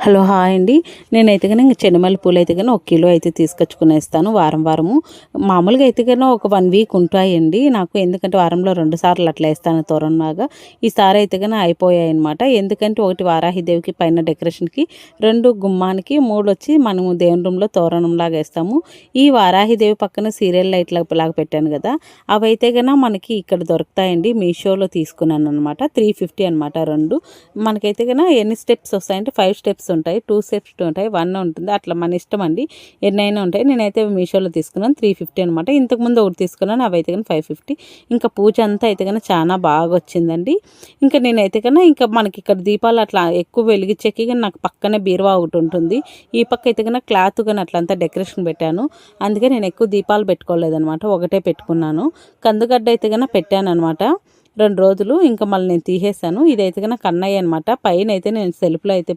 Hello hi అండి. నేనైతే కనుక ఇంక చెండుమల్లి పూలు అయితే కనుక 1 కిలో అయితే తీసుకొచ్చుకునేస్తాను వారము. మామూలుగా అయితే కనుక ఒక 1 వీక్ ఉంటాయండి నాకు. ఎందుకంటే వారంలో 2 సార్లు అట్లా వేస్తాను తోరణంలాగా. ఈసారి అయితే కనుక అయిపోయాయన్నమాట. ఎందుకంటే ఒకటి వారాహిదేవికి పైన డెకరేషన్కి, 2 గుమ్మానికి, 3 వచ్చి మనము దేవుని రూమ్లో తోరణంలాగా వేస్తాము. ఈ వారాహిదేవి పక్కన సీరియల్ లైట్ లాగా పెట్టాను కదా, అవైతే కనుక మనకి ఇక్కడ దొరుకుతాయండి. మీషోలో తీసుకున్నాను అనమాట. 350 అనమాట 2. మనకైతే కనుక ఎన్ని స్టెప్స్ వస్తాయంటే 5 స్టెప్స్ ఉంటాయి, 2 స్టెప్స్ ఉంటాయి, 1 ఉంటుంది. అట్లా మన ఇష్టం అండి, ఎన్నైనా ఉంటాయి. నేనైతే మీషోలో తీసుకున్నాను 350 అనమాట. ఇంతకుముందు ఒకటి తీసుకున్నాను, అవి అయితే కానీ 550. ఇంకా పూజ అంతా అయితే కానీ చాలా బాగా వచ్చిందండి. ఇంకా నేనైతే కన్నా ఇంకా మనకి ఇక్కడ దీపాలు అట్లా ఎక్కువ వెలిగించేకి కానీ నాకు పక్కనే బీరువా ఒకటి ఉంటుంది. ఈ పక్క అయితే కన్నా క్లాత్ కానీ అట్లంతా డెకరేషన్ పెట్టాను. అందుకే నేను ఎక్కువ దీపాలు పెట్టుకోలేదనమాట, ఒకటే పెట్టుకున్నాను. కందుగడ్డ అయితే కన్నా పెట్టాను అనమాట 2 రోజులు. ఇంకా మళ్ళీ నేను తీసేసాను. ఇదైతే కన్నా కన్నయ్య అనమాట. పైన అయితే నేను సెల్ఫ్లో అయితే